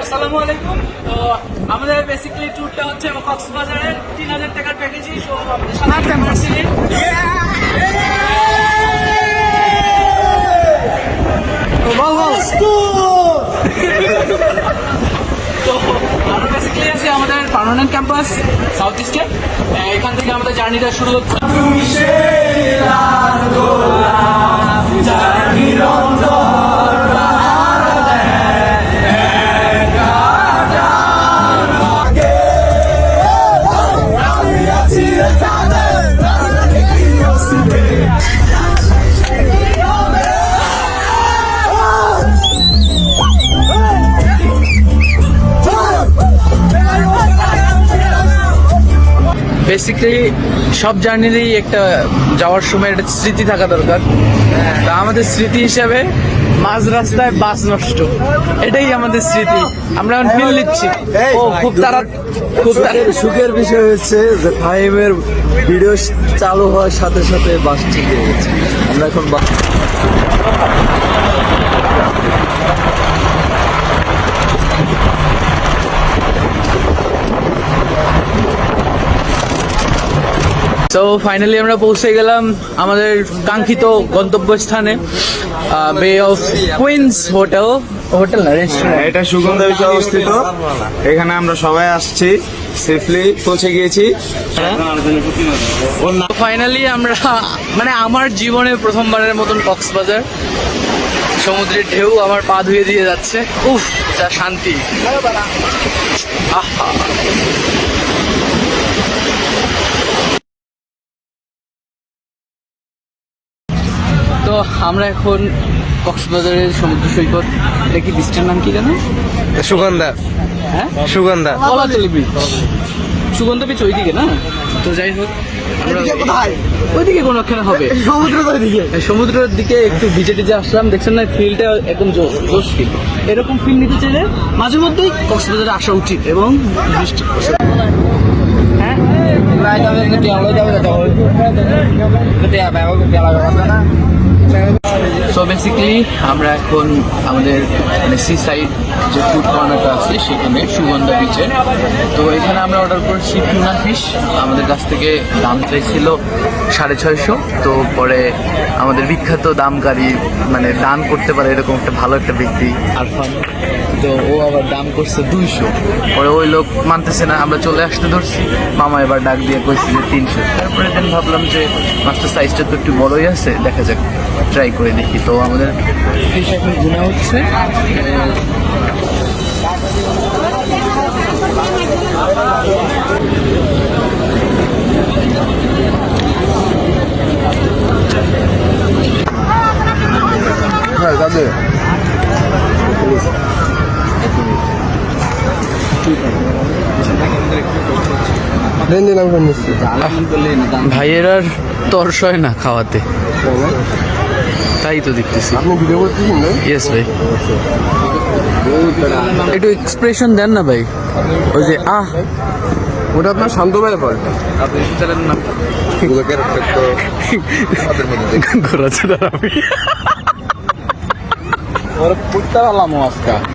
আসসালামু আলাইকুম। তো আমাদের বেসিক্যালি ট্যুরটা হচ্ছে কক্সবাজারের 3000 টাকার প্যাকেজই। সো আমাদের সাথে ভার্সিটি তো আমরা বেসিক্যালি আছি আমাদের পার্মানেন্ট ক্যাম্পাস সাউথ ইস্টে। এখান থেকে আমাদের জার্নিটা শুরু হচ্ছে। বেসিক্যালি সব জার্নিরই একটা যাওয়ার সময় একটা স্মৃতি থাকা দরকার। তা আমাদের স্মৃতি হিসাবে মাঝ রাস্তায় বাস নষ্ট, এটাই আমাদের স্মৃতি। আমরা ফিল নিচ্ছি। ও খুব সুখের বিষয় হচ্ছে যে ফাহিমের ভিডিও চালু হওয়ার সাথে সাথে বাস ঠিক হয়ে গেছে। আমরা এখন তো ফাইনালি আমরা পৌঁছে গেলাম আমাদের কাঙ্ক্ষিত গন্তব্যস্থানে, বে অফ কুইন্স হোটেল না রেস্টুরেন্ট। এটা সুগন্ধা বিচে অবস্থিত। এখানে আমরা সবাই আসছি, সেফলি পৌঁছে গিয়েছি। ফাইনালি আমরা মানে আমার জীবনে প্রথমবারের মতন কক্সবাজার, সমুদ্রের ঢেউ আমার পা ধুয়ে দিয়ে যাচ্ছে। উফ, যা শান্তি। আহা, তো আমরা এখন কক্সবাজারের সমুদ্র সৈকত। এটা কি বীজটার নাম কি জানো? সুগন্ধা, হ্যাঁ, সুগন্ধা। কলাতলি ব্রিজ। সুগন্ধ বিচ ওইদিকে না? তো যাই হোক, আমরা ওইদিকে কোনো একখানে হবে, সমুদ্রের দিকে একটু ভিজে টিজে আসলাম। দেখছেন না, ফিলটা একদম জোশ ফিল। এরকম ফিল নিতে চাইলে মাঝে মধ্যেই কক্সবাজারে আসা উচিত। এবং বৃষ্টি সো বেসিক্যালি আমরা এখন আমাদের মানে সি সাইড যে ফুড কর্নারটা আছে সেখানে সুগন্ধা বিচে। তো এখানে আমরা অর্ডার করেছি টুনা ফিশ। আমাদের কাছ থেকে দাম চাইছিল 650। তো পরে আমাদের বিখ্যাত দামকারী, মানে দান করতে পারে এরকম একটা ভালো একটা ব্যক্তি আরফান, তো ও আবার দাম করছে 200। পরে ওই লোক মানতেছে না, আমরা চলে আসতে ধরছি। মামা এবার ডাক দিয়ে কইছে যে 300। তারপরে দেন ভাবলাম যে মাছটার সাইজটা তো একটু বড়ই আছে, দেখা যাক, ট্রাই করে দেখি। তো আমাদের ফিশ এখন গুনা হচ্ছে। হ্যাঁ দাদু ভাইয়ের আর তর্স হয় না খাওয়াতে, তাই তো দেখতেছি। আপনি ভিডিও করতেছেন না? ইয়েস ভাই, একটু এক্সপ্রেশন দেন না ভাই। ওই যে ওটা আপনার শান্ত ভাইয়ের ফল্ট। আপনি চ্যানেল না ঘোরাচ্ছে আমি ওরা পুটতে পারলাম আজকে।